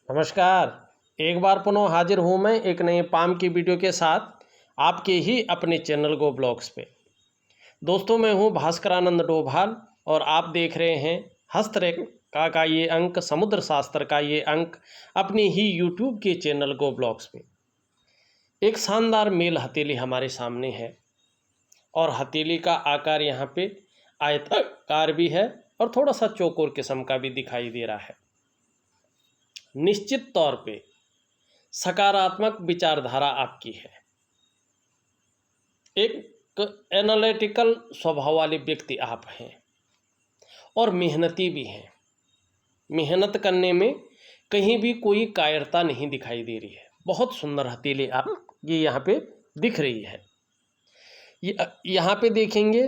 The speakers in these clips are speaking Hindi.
नमस्कार। एक बार पुनः हाजिर हूँ मैं एक नए पाम की वीडियो के साथ आपके ही अपने चैनल गो ब्लॉग्स पे। दोस्तों, मैं हूँ भास्करानंद डोभाल और आप देख रहे हैं हस्तरेखा का ये अंक, समुद्र शास्त्र का ये अंक अपने ही यूट्यूब के चैनल गो ब्लॉग्स पे। एक शानदार मेल हथेली हमारे सामने है और हथेली का आकार यहाँ पे आयताकार भी है और थोड़ा सा चौकोर किस्म का भी दिखाई दे रहा है। निश्चित तौर पे सकारात्मक विचारधारा आपकी है। एक एनालिटिकल स्वभाव वाले व्यक्ति आप हैं और मेहनती भी हैं। मेहनत करने में कहीं भी कोई कायरता नहीं दिखाई दे रही है। बहुत सुंदर हथेली आप ये यहाँ पे दिख रही है। यहाँ पे देखेंगे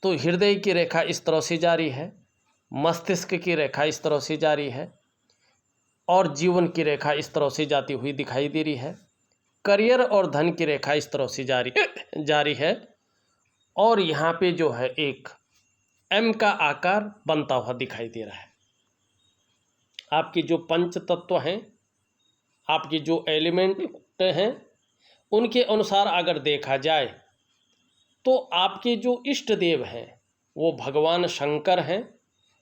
तो हृदय की रेखा इस तरह से जारी है, मस्तिष्क की रेखा इस तरह से जारी है और जीवन की रेखा इस तरह से जाती हुई दिखाई दे रही है। करियर और धन की रेखा इस तरह से जारी है और यहाँ पे जो है एक एम का आकार बनता हुआ दिखाई दे रहा है। आपके जो पंच तत्व हैं, आपके जो एलिमेंट हैं, उनके अनुसार अगर देखा जाए तो आपके जो इष्ट देव हैं वो भगवान शंकर हैं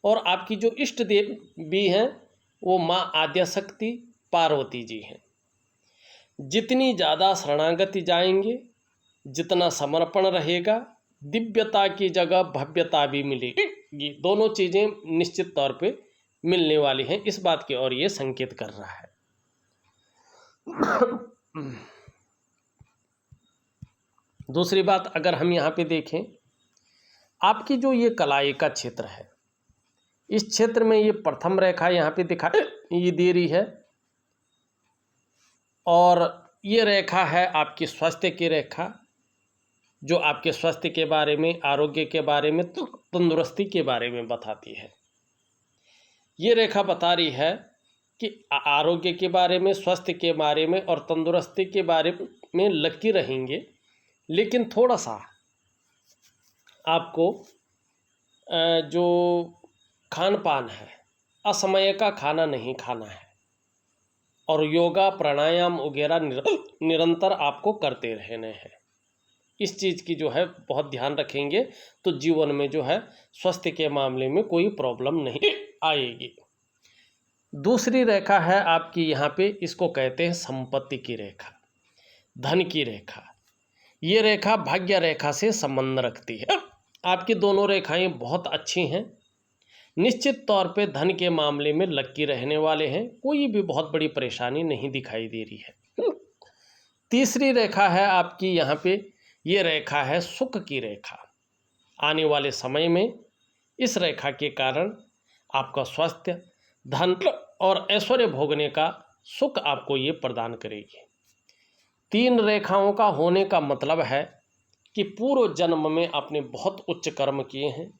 और आपकी जो इष्ट देव भी हैं वो माँ आद्यशक्ति पार्वती जी हैं। जितनी ज़्यादा शरणागति जाएंगे, जितना समर्पण रहेगा, दिव्यता की जगह भव्यता भी मिलेगी। दोनों चीज़ें निश्चित तौर पे मिलने वाली हैं, इस बात की ओर ये संकेत कर रहा है। दूसरी बात अगर हम यहाँ पे देखें, आपकी जो ये कलाई का क्षेत्र है, इस क्षेत्र में ये प्रथम रेखा यहाँ पे दिखाई दे रही है और ये रेखा है आपकी स्वास्थ्य की रेखा, जो आपके स्वास्थ्य के बारे में, आरोग्य के बारे में, तंदुरुस्ती के बारे में बताती है। ये रेखा बता रही है कि आरोग्य के बारे में, स्वास्थ्य के बारे में और तंदुरुस्ती के बारे में लकी रहेंगे, लेकिन थोड़ा सा आपको जो खान पान है, असमय का खाना नहीं खाना है और योगा प्राणायाम वगैरह निरंतर आपको करते रहने हैं। इस चीज़ की जो है बहुत ध्यान रखेंगे तो जीवन में जो है स्वास्थ्य के मामले में कोई प्रॉब्लम नहीं आएगी। दूसरी रेखा है आपकी यहाँ पे, इसको कहते हैं संपत्ति की रेखा, धन की रेखा। ये रेखा भाग्य रेखा से संबंध रखती है। आपकी दोनों रेखाएं बहुत अच्छी हैं। निश्चित तौर पे धन के मामले में लकी रहने वाले हैं, कोई भी बहुत बड़ी परेशानी नहीं दिखाई दे रही है। तीसरी रेखा है आपकी यहाँ पे, ये रेखा है सुख की रेखा। आने वाले समय में इस रेखा के कारण आपका स्वास्थ्य, धन और ऐश्वर्य भोगने का सुख आपको ये प्रदान करेगी। तीन रेखाओं का होने का मतलब है कि पूर्व जन्म में आपने बहुत उच्च कर्म किए हैं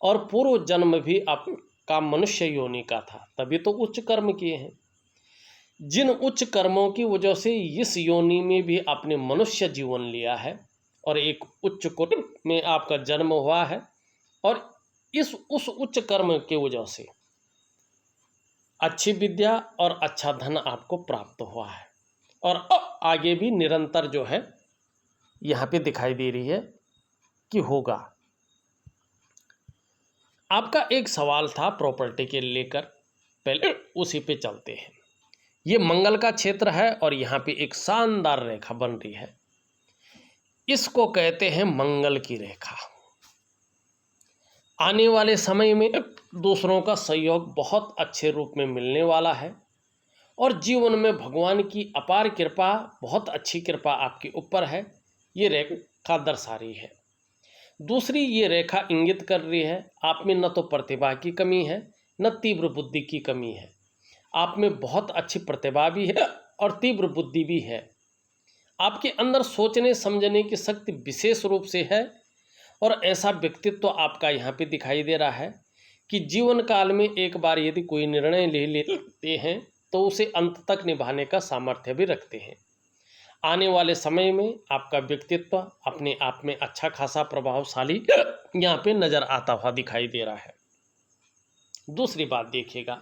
और पूर्व जन्म भी आपका मनुष्य योनि का था, तभी तो उच्च कर्म किए हैं। जिन उच्च कर्मों की वजह से इस योनि में भी आपने मनुष्य जीवन लिया है और एक उच्च कुटुंब में आपका जन्म हुआ है और उस उच्च कर्म के वजह से अच्छी विद्या और अच्छा धन आपको प्राप्त हुआ है और आगे भी निरंतर जो है यहाँ पे दिखाई दे रही है कि होगा। आपका एक सवाल था प्रॉपर्टी के लेकर, पहले उसी पे चलते हैं। ये मंगल का क्षेत्र है और यहाँ पे एक शानदार रेखा बन रही है, इसको कहते हैं मंगल की रेखा। आने वाले समय में दूसरों का सहयोग बहुत अच्छे रूप में मिलने वाला है और जीवन में भगवान की अपार कृपा, बहुत अच्छी कृपा आपके ऊपर है, ये रेखा दर्शा रही है। दूसरी ये रेखा इंगित कर रही है आप में न तो प्रतिभा की कमी है, न तीव्र बुद्धि की कमी है। आप में बहुत अच्छी प्रतिभा भी है और तीव्र बुद्धि भी है। आपके अंदर सोचने समझने की शक्ति विशेष रूप से है और ऐसा व्यक्तित्व आपका यहाँ पे दिखाई दे रहा है कि जीवन काल में एक बार यदि कोई निर्णय ले लेते हैं तो उसे अंत तक निभाने का सामर्थ्य भी रखते हैं। आने वाले समय में आपका व्यक्तित्व अपने आप में अच्छा खासा प्रभावशाली यहाँ पे नज़र आता हुआ दिखाई दे रहा है। दूसरी बात देखिएगा,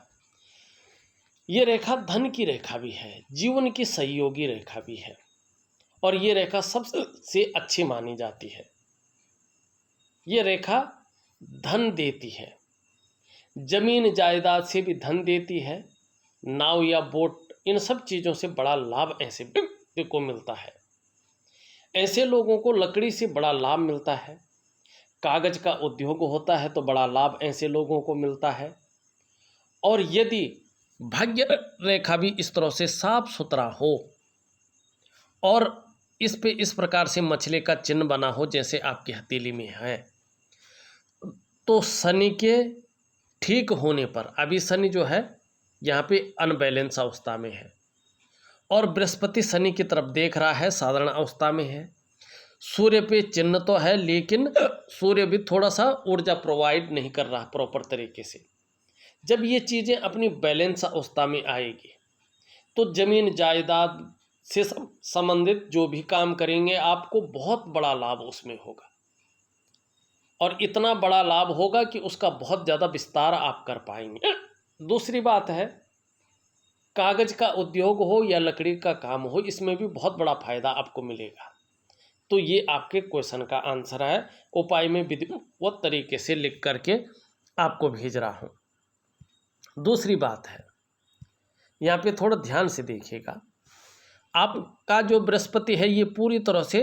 ये रेखा धन की रेखा भी है, जीवन की सहयोगी रेखा भी है, और ये रेखा सबसे अच्छी मानी जाती है। ये रेखा धन देती है, जमीन जायदाद से भी धन देती है, नाव या बोट इन सब चीज़ों से बड़ा लाभ ऐसे व्यक्ति को मिलता है। ऐसे लोगों को लकड़ी से बड़ा लाभ मिलता है, कागज का उद्योग होता है तो बड़ा लाभ ऐसे लोगों को मिलता है। और यदि भाग्य रेखा भी इस तरह से साफ सुथरा हो और इस पे इस प्रकार से मछली का चिन्ह बना हो जैसे आपकी हथेली में है, तो शनि के ठीक होने पर, अभी शनि जो है यहाँ पे अनबैलेंस अवस्था में है और बृहस्पति शनि की तरफ देख रहा है, साधारण अवस्था में है। सूर्य पे चिन्ह तो है लेकिन सूर्य भी थोड़ा सा ऊर्जा प्रोवाइड नहीं कर रहा प्रॉपर तरीके से। जब ये चीज़ें अपनी बैलेंस अवस्था में आएगी तो जमीन जायदाद से संबंधित जो भी काम करेंगे आपको बहुत बड़ा लाभ उसमें होगा, और इतना बड़ा लाभ होगा कि उसका बहुत ज़्यादा विस्तार आप कर पाएंगे। दूसरी बात है, कागज का उद्योग हो या लकड़ी का काम हो, इसमें भी बहुत बड़ा फायदा आपको मिलेगा। तो ये आपके क्वेश्चन का आंसर है। उपाय में विधिवत तरीके से लिख करके आपको भेज रहा हूँ। दूसरी बात है, यहाँ पे थोड़ा ध्यान से देखिएगा, आपका जो बृहस्पति है ये पूरी तरह से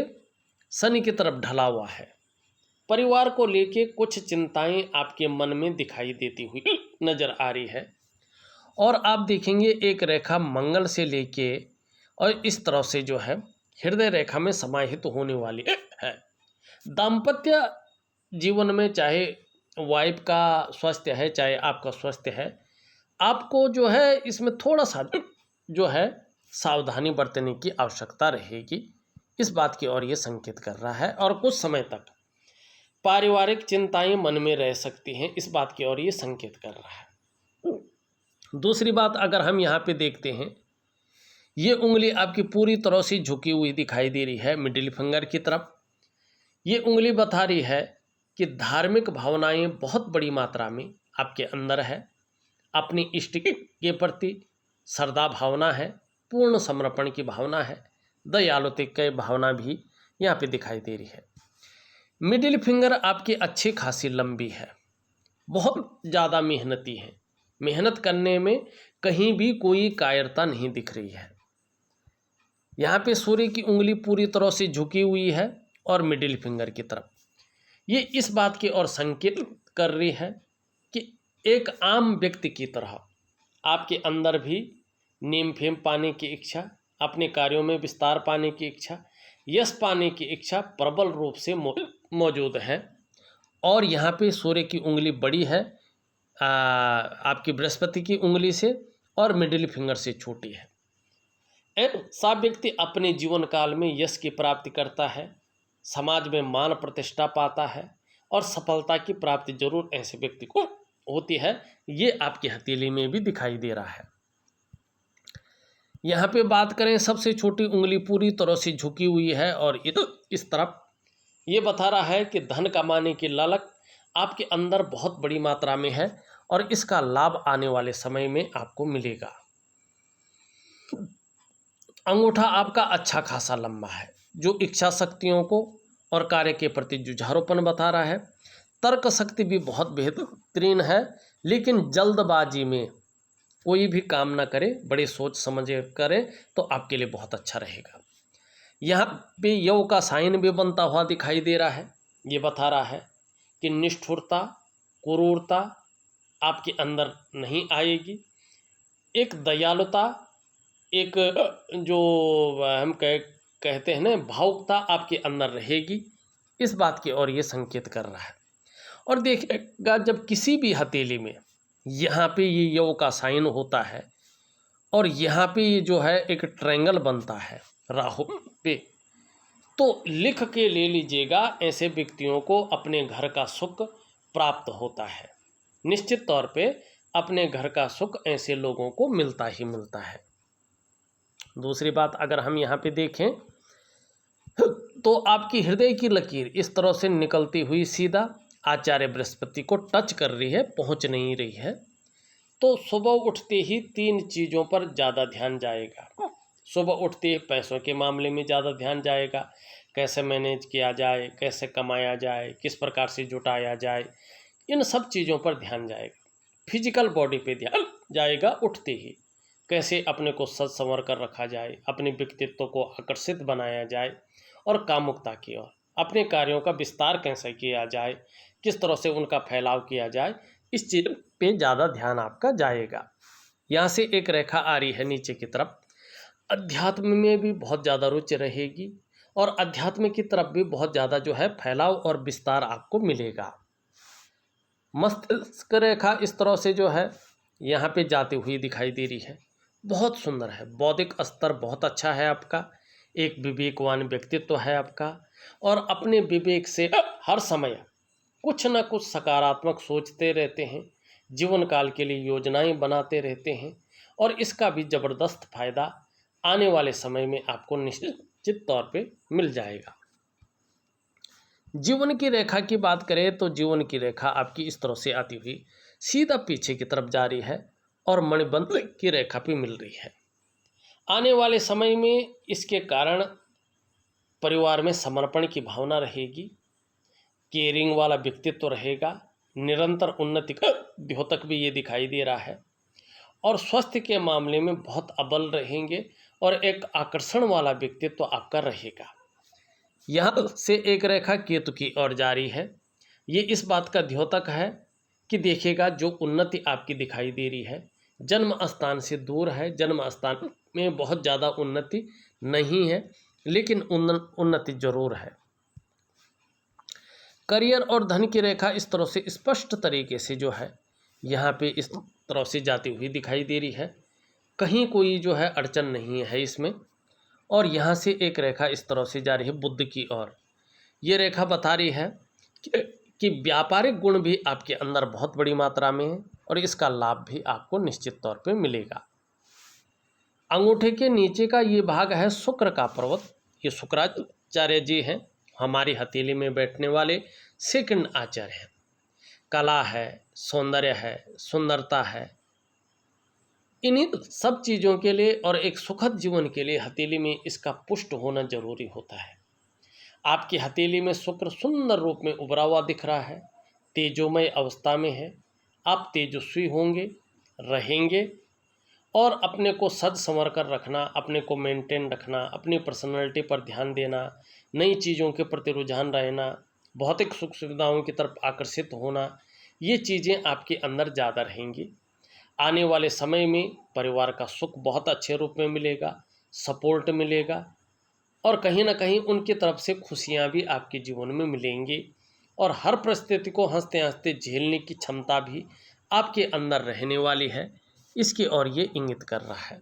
शनि की तरफ ढला हुआ है। परिवार को लेके कुछ चिंताएं आपके मन में दिखाई देती हुई नजर आ रही है, और आप देखेंगे एक रेखा मंगल से लेके और इस तरह से जो है हृदय रेखा में समाहित होने वाली है। दाम्पत्य जीवन में चाहे वाइफ का स्वास्थ्य है चाहे आपका स्वास्थ्य है, आपको जो है इसमें थोड़ा सा जो है सावधानी बरतने की आवश्यकता रहेगी। इस बात की ओर ये संकेत कर रहा है, और कुछ समय तक पारिवारिक चिंताएं मन में रह सकती हैं, इस बात की ओर ये संकेत कर रहा है। दूसरी बात, अगर हम यहाँ पे देखते हैं, ये उंगली आपकी पूरी तरह से झुकी हुई दिखाई दे रही है मिडिल फिंगर की तरफ। ये उंगली बता रही है कि धार्मिक भावनाएं बहुत बड़ी मात्रा में आपके अंदर है। अपनी इष्ट के प्रति श्रद्धा भावना है, पूर्ण समर्पण की भावना है, दयालुता की भावना भी यहाँ पे दिखाई दे रही है। मिडिल फिंगर आपकी अच्छी खासी लंबी है, बहुत ज़्यादा मेहनती है, मेहनत करने में कहीं भी कोई कायरता नहीं दिख रही है। यहाँ पे सूर्य की उंगली पूरी तरह से झुकी हुई है और मिडिल फिंगर की तरफ, ये इस बात की ओर संकेत कर रही है कि एक आम व्यक्ति की तरह आपके अंदर भी नेम फेम पाने की इच्छा, अपने कार्यों में विस्तार पाने की इच्छा, यश पाने की इच्छा प्रबल रूप से मौजूद है। और यहाँ पे सूर्य की उंगली बड़ी है आपकी बृहस्पति की उंगली से और मिडिल फिंगर से छोटी है। ऐसा व्यक्ति अपने जीवन काल में यश की प्राप्ति करता है, समाज में मान प्रतिष्ठा पाता है और सफलता की प्राप्ति जरूर ऐसे व्यक्ति को होती है। ये आपकी हथेली में भी दिखाई दे रहा है। यहाँ पे बात करें, सबसे छोटी उंगली पूरी तरह से झुकी हुई है और इस तरफ ये बता रहा है कि धन कमाने की ललक आपके अंदर बहुत बड़ी मात्रा में है और इसका लाभ आने वाले समय में आपको मिलेगा। अंगूठा आपका अच्छा खासा लंबा है, जो इच्छा शक्तियों को और कार्य के प्रति जुझारूपन बता रहा है। तर्क शक्ति भी बहुत बेहतरीन है, लेकिन जल्दबाजी में कोई भी काम ना करे, बड़े सोच समझ करे तो आपके लिए बहुत अच्छा रहेगा। यहाँ पे यौ का साइन भी बनता हुआ दिखाई दे रहा है। ये बता रहा है कि निष्ठुरता, क्रूरता आपके अंदर नहीं आएगी। एक दयालुता, एक जो हम कहते हैं ना भावुकता आपके अंदर रहेगी। इस बात की ओर ये संकेत कर रहा है। और देखिएगा, जब किसी भी हथेली में यहाँ पे ये यौ का साइन होता है और यहाँ पे ये जो है एक ट्रायंगल बनता है राहु पे, तो लिख के ले लीजिएगा, ऐसे व्यक्तियों को अपने घर का सुख प्राप्त होता है। निश्चित तौर पे अपने घर का सुख ऐसे लोगों को मिलता ही मिलता है। दूसरी बात, अगर हम यहाँ पे देखें तो आपकी हृदय की लकीर इस तरह से निकलती हुई सीधा आचार्य बृहस्पति को टच कर रही है, पहुँच नहीं रही है। तो सुबह उठते ही 3 चीज़ों पर ज़्यादा ध्यान जाएगा। सुबह उठते ही पैसों के मामले में ज़्यादा ध्यान जाएगा, कैसे मैनेज किया जाए, कैसे कमाया जाए, किस प्रकार से जुटाया जाए, इन सब चीज़ों पर ध्यान जाएगा। फिजिकल बॉडी पे ध्यान जाएगा उठते ही, कैसे अपने को सज संवर कर रखा जाए, अपने व्यक्तित्व को आकर्षित बनाया जाए और कामुकता की ओर, अपने कार्यों का विस्तार कैसे किया जाए, किस तरह से उनका फैलाव किया जाए, इस चीज़ पे ज़्यादा ध्यान आपका जाएगा। यहाँ से एक रेखा आ रही है नीचे की तरफ, अध्यात्म में भी बहुत ज़्यादा रुचि रहेगी और अध्यात्म की तरफ भी बहुत ज़्यादा जो है फैलाव और विस्तार आपको मिलेगा। मस्तिष्क रेखा इस तरह से जो है यहाँ पे जाती हुई दिखाई दे रही है, बहुत सुंदर है। बौद्धिक स्तर बहुत अच्छा है आपका, एक विवेकवान व्यक्तित्व है आपका और अपने विवेक से हर समय कुछ न कुछ सकारात्मक सोचते रहते हैं, जीवन काल के लिए योजनाएं बनाते रहते हैं और इसका भी ज़बरदस्त फायदा आने वाले समय में आपको निश्चित तौर पे मिल जाएगा। जीवन की रेखा की बात करें तो जीवन की रेखा आपकी इस तरह से आती हुई सीधा पीछे की तरफ जा रही है और मणिबंध की रेखा भी मिल रही है। आने वाले समय में इसके कारण परिवार में समर्पण की भावना रहेगी, केयरिंग वाला व्यक्तित्व रहेगा, निरंतर उन्नति का द्योतक भी ये दिखाई दे रहा है और स्वास्थ्य के मामले में बहुत अबल रहेंगे और एक आकर्षण वाला व्यक्तित्व आपका रहेगा। यहाँ से एक रेखा केतु की ओर जारी है, ये इस बात का द्योतक है कि देखिएगा जो उन्नति आपकी दिखाई दे रही है जन्म स्थान से दूर है, जन्म स्थान में बहुत ज़्यादा उन्नति नहीं है लेकिन उन्नति जरूर है। करियर और धन की रेखा इस तरह से स्पष्ट तरीके से जो है यहाँ पे इस तरह से जाती हुई दिखाई दे रही है, कहीं कोई जो है अड़चन नहीं है इसमें। और यहाँ से एक रेखा इस तरह से जा रही है बुद्ध की ओर, ये रेखा बता रही है कि व्यापारिक गुण भी आपके अंदर बहुत बड़ी मात्रा में है और इसका लाभ भी आपको निश्चित तौर पे मिलेगा। अंगूठे के नीचे का ये भाग है शुक्र का पर्वत, ये शुक्राचार्य जी हैं, हमारी हथेली में बैठने वाले सेकंड आचार्य हैं। कला है, सौंदर्य है, सुंदरता है, इन्हीं सब चीज़ों के लिए और एक सुखद जीवन के लिए हथेली में इसका पुष्ट होना जरूरी होता है। आपकी हथेली में शुक्र सुंदर रूप में उभरा हुआ दिख रहा है, तेजोमय अवस्था में है, आप तेजस्वी होंगे, रहेंगे और अपने को सज संवर कर रखना, अपने को मेंटेन रखना, अपनी पर्सनालिटी पर ध्यान देना, नई चीज़ों के प्रति रुझान रहना, भौतिक सुख सुविधाओं की तरफ आकर्षित होना, ये चीज़ें आपके अंदर ज़्यादा रहेंगी। आने वाले समय में परिवार का सुख बहुत अच्छे रूप में मिलेगा, सपोर्ट मिलेगा और कहीं ना कहीं उनकी तरफ से खुशियाँ भी आपके जीवन में मिलेंगी और हर परिस्थिति को हंसते हंसते झेलने की क्षमता भी आपके अंदर रहने वाली है, इसकी ओर ये इंगित कर रहा है।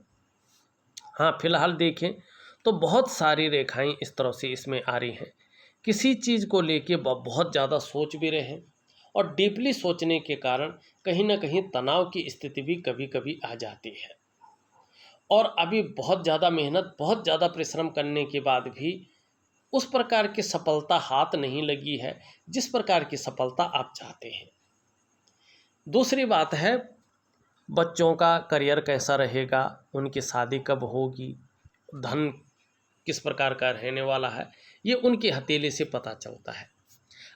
हाँ, फिलहाल देखें तो बहुत सारी रेखाएं इस तरह से इसमें आ रही हैं, किसी चीज़ को लेके बहुत ज़्यादा सोच भी रहे हैं और डीपली सोचने के कारण कहीं ना कहीं तनाव की स्थिति भी कभी कभी आ जाती है और अभी बहुत ज़्यादा मेहनत, बहुत ज़्यादा परिश्रम करने के बाद भी उस प्रकार की सफलता हाथ नहीं लगी है जिस प्रकार की सफलता आप चाहते हैं। दूसरी बात है बच्चों का करियर कैसा रहेगा, उनकी शादी कब होगी, धन किस प्रकार का रहने वाला है, ये उनकी हथेली से पता चलता है।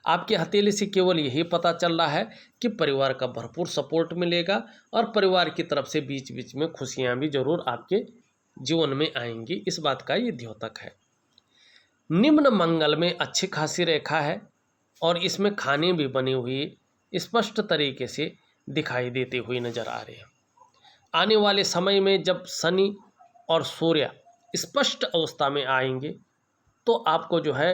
आपकी हथेली से केवल यही पता चल रहा है कि परिवार का भरपूर सपोर्ट मिलेगा और परिवार की तरफ से बीच बीच में खुशियां भी जरूर आपके जीवन में आएंगी, इस बात का ये द्योतक है। निम्न मंगल में अच्छी खासी रेखा है और इसमें खाने भी बनी हुई स्पष्ट तरीके से दिखाई देते हुए नजर आ रहे हैं। आने वाले समय में जब शनि और सूर्य स्पष्ट अवस्था में आएंगे तो आपको जो है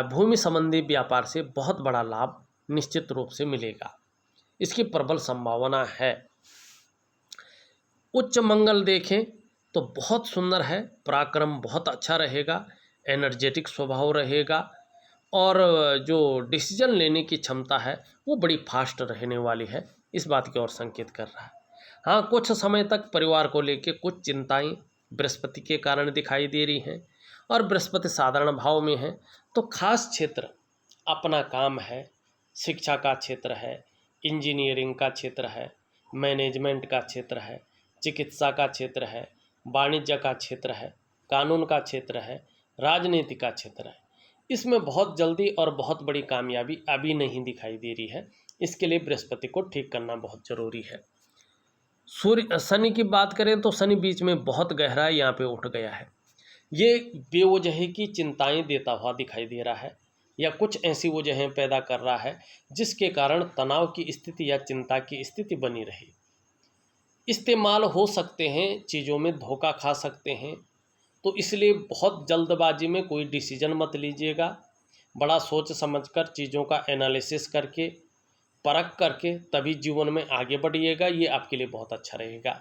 भूमि संबंधी व्यापार से बहुत बड़ा लाभ निश्चित रूप से मिलेगा, इसकी प्रबल संभावना है। उच्च मंगल देखें तो बहुत सुंदर है, पराक्रम बहुत अच्छा रहेगा, एनर्जेटिक स्वभाव रहेगा और जो डिसीजन लेने की क्षमता है वो बड़ी फास्ट रहने वाली है, इस बात की ओर संकेत कर रहा है। हाँ, कुछ समय तक परिवार को लेकर कुछ चिंताएं बृहस्पति के कारण दिखाई दे रही हैं और बृहस्पति साधारण भाव में है तो खास क्षेत्र अपना काम है, शिक्षा का क्षेत्र है, इंजीनियरिंग का क्षेत्र है, मैनेजमेंट का क्षेत्र है, चिकित्सा का क्षेत्र है, वाणिज्य का क्षेत्र है, कानून का क्षेत्र है, राजनीति का क्षेत्र है। इसमें बहुत जल्दी और बहुत बड़ी कामयाबी अभी नहीं दिखाई दे रही है। इसके लिए बृहस्पति को ठीक करना बहुत ज़रूरी है। शनि की बात करें तो शनि बीच में बहुत गहरा यहाँ पे उठ गया है। ये बेवजह की चिंताएं देता हुआ दिखाई दे रहा है, या कुछ ऐसी वजहें पैदा कर रहा है जिसके कारण तनाव की स्थिति या चिंता की स्थिति बनी रही। इस्तेमाल हो सकते हैं, चीज़ों में धोखा खा सकते हैं, तो इसलिए बहुत जल्दबाजी में कोई डिसीजन मत लीजिएगा। बड़ा सोच समझकर चीज़ों का एनालिसिस करके, परख करके तभी जीवन में आगे बढ़िएगा। ये आपके लिए बहुत अच्छा रहेगा।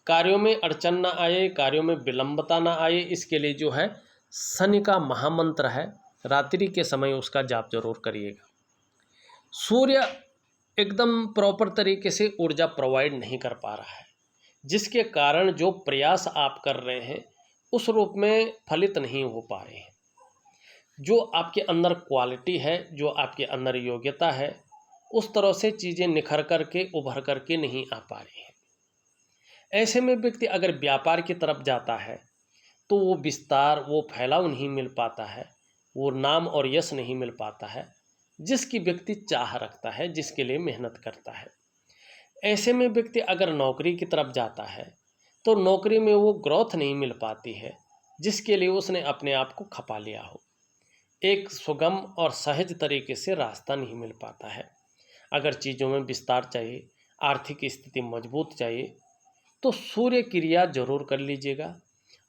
कार्यों में अड़चन ना आए, कार्यों में विलंबता ना आए, इसके लिए जो है शनि का महामंत्र है, रात्रि के समय उसका जाप जरूर करिएगा। सूर्य एकदम प्रॉपर तरीके से ऊर्जा प्रोवाइड नहीं कर पा रहा है, जिसके कारण जो प्रयास आप कर रहे हैं उस रूप में फलित नहीं हो पा रहे हैं। जो आपके अंदर क्वालिटी है, जो आपके अंदर योग्यता है, उस तरह से चीज़ें निखर करके उभर करके नहीं आ पा रही हैं। ऐसे में व्यक्ति अगर व्यापार की तरफ जाता है तो वो विस्तार, वो फैलाव नहीं मिल पाता है, वो नाम और यश नहीं मिल पाता है जिसकी व्यक्ति चाह रखता है, जिसके लिए मेहनत करता है। ऐसे में व्यक्ति अगर नौकरी की तरफ जाता है तो नौकरी में वो ग्रोथ नहीं मिल पाती है जिसके लिए उसने अपने आप को खपा लिया हो। एक सुगम और सहज तरीके से रास्ता नहीं मिल पाता है। अगर चीज़ों में विस्तार चाहिए, आर्थिक स्थिति मजबूत चाहिए, तो सूर्य क्रिया जरूर कर लीजिएगा,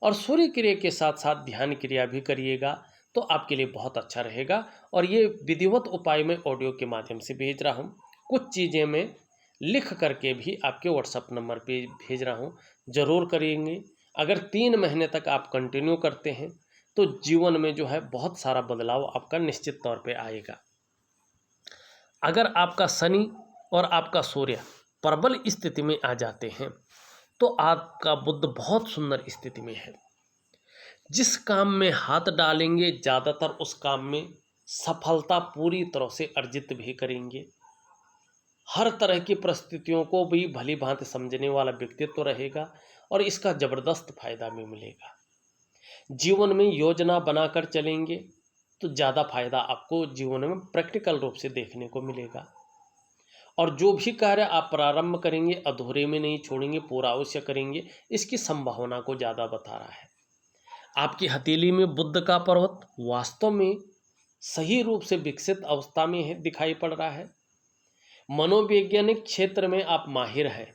और सूर्य क्रिया के साथ साथ ध्यान क्रिया भी करिएगा तो आपके लिए बहुत अच्छा रहेगा। और ये विधिवत उपाय मैं ऑडियो के माध्यम से भेज रहा हूँ, कुछ चीज़ें मैं लिख करके भी आपके व्हाट्सएप नंबर पे भेज रहा हूँ, ज़रूर करेंगे। अगर 3 महीने तक आप कंटिन्यू करते हैं तो जीवन में जो है बहुत सारा बदलाव आपका निश्चित तौर पे आएगा। अगर आपका शनि और आपका सूर्य प्रबल स्थिति में आ जाते हैं तो आपका बुध बहुत सुंदर स्थिति में है। जिस काम में हाथ डालेंगे ज़्यादातर उस काम में सफलता पूरी तरह से अर्जित भी करेंगे। हर तरह की परिस्थितियों को भी भली भांति समझने वाला व्यक्तित्व रहेगा और इसका ज़बरदस्त फायदा भी मिलेगा। जीवन में योजना बनाकर चलेंगे तो ज़्यादा फायदा आपको जीवन में प्रैक्टिकल रूप से देखने को मिलेगा। और जो भी कार्य आप प्रारंभ करेंगे अधूरे में नहीं छोड़ेंगे, पूरा अवश्य करेंगे, इसकी संभावना को ज़्यादा बता रहा है। आपकी हथेली में बुध का पर्वत वास्तव में सही रूप से विकसित अवस्था में है, दिखाई पड़ रहा है। मनोवैज्ञानिक क्षेत्र में आप माहिर हैं।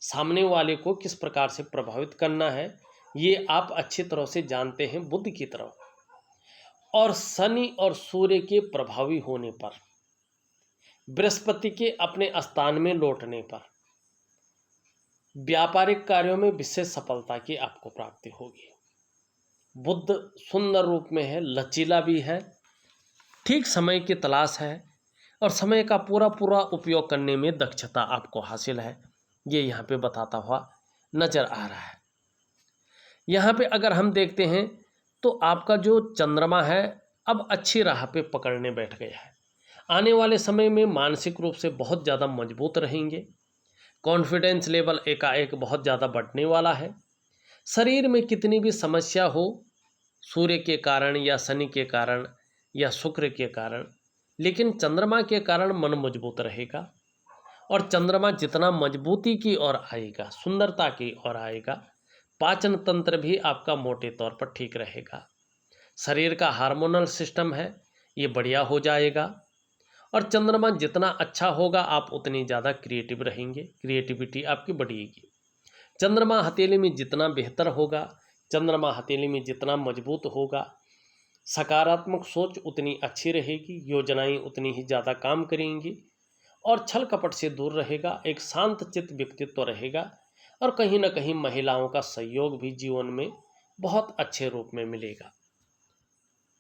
सामने वाले को किस प्रकार से प्रभावित करना है ये आप अच्छी तरह से जानते हैं बुध की तरह। और शनि और सूर्य के प्रभावी होने पर, बृहस्पति के अपने स्थान में लौटने पर व्यापारिक कार्यों में विशेष सफलता की आपको प्राप्ति होगी। बुध सुंदर रूप में है, लचीला भी है, ठीक समय की तलाश है और समय का पूरा पूरा उपयोग करने में दक्षता आपको हासिल है, ये यहाँ पे बताता हुआ नजर आ रहा है। यहाँ पे अगर हम देखते हैं तो आपका जो चंद्रमा है अब अच्छी राह पे पकड़ने बैठ गया है। आने वाले समय में मानसिक रूप से बहुत ज़्यादा मजबूत रहेंगे। कॉन्फिडेंस लेवल एकाएक बहुत ज़्यादा बढ़ने वाला है। शरीर में कितनी भी समस्या हो, सूर्य के कारण या शनि के कारण या शुक्र के कारण, लेकिन चंद्रमा के कारण मन मजबूत रहेगा। और चंद्रमा जितना मजबूती की ओर आएगा, सुंदरता की ओर आएगा, पाचन तंत्र भी आपका मोटे तौर पर ठीक रहेगा। शरीर का हार्मोनल सिस्टम है ये बढ़िया हो जाएगा। और चंद्रमा जितना अच्छा होगा आप उतनी ज़्यादा क्रिएटिव रहेंगे, क्रिएटिविटी आपकी बढ़ेगी। चंद्रमा हथेली में जितना बेहतर होगा, चंद्रमा हथेली में जितना मजबूत होगा, सकारात्मक सोच उतनी अच्छी रहेगी, योजनाएं उतनी ही ज़्यादा काम करेंगी और छल कपट से दूर रहेगा। एक शांत चित्त व्यक्तित्व रहेगा और कहीं ना कहीं महिलाओं का सहयोग भी जीवन में बहुत अच्छे रूप में मिलेगा।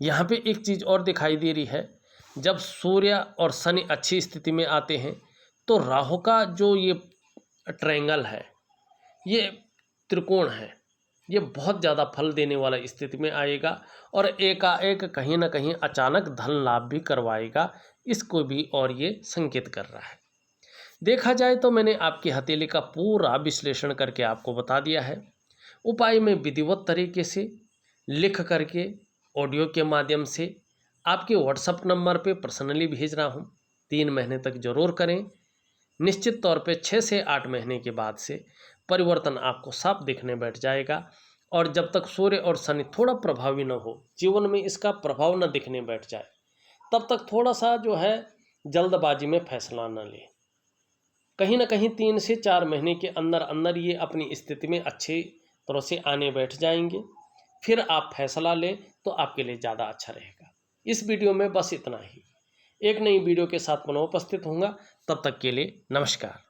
यहाँ पे एक चीज़ और दिखाई दे रही है, जब सूर्य और शनि अच्छी स्थिति में आते हैं तो राहु का जो ये ट्रायंगल है, ये त्रिकोण है, ये बहुत ज़्यादा फल देने वाला स्थिति में आएगा और एकाएक कहीं ना कहीं अचानक धन लाभ भी करवाएगा, इसको भी और ये संकेत कर रहा है। देखा जाए तो मैंने आपकी हथेली का पूरा विश्लेषण करके आपको बता दिया है। उपाय मैं विधिवत तरीके से लिख करके ऑडियो के माध्यम से आपके व्हाट्सएप नंबर पे पर्सनली भेज रहा हूँ। 3 महीने तक जरूर करें। निश्चित तौर पे 6 से 8 महीने के बाद से परिवर्तन आपको साफ दिखने बैठ जाएगा। और जब तक सूर्य और शनि थोड़ा प्रभावी न हो, जीवन में इसका प्रभाव न दिखने बैठ जाए, तब तक थोड़ा सा जो है जल्दबाजी में फैसला न लें। कहीं ना कहीं 3 से 4 महीने के अंदर अंदर ये अपनी स्थिति में अच्छी तरह से आने बैठ जाएंगे। फिर आप फैसला लें तो आपके लिए ज़्यादा अच्छा रहेगा। इस वीडियो में बस इतना ही। एक नई वीडियो के साथ पुनः उपस्थित होऊंगा। तब तक के लिए नमस्कार।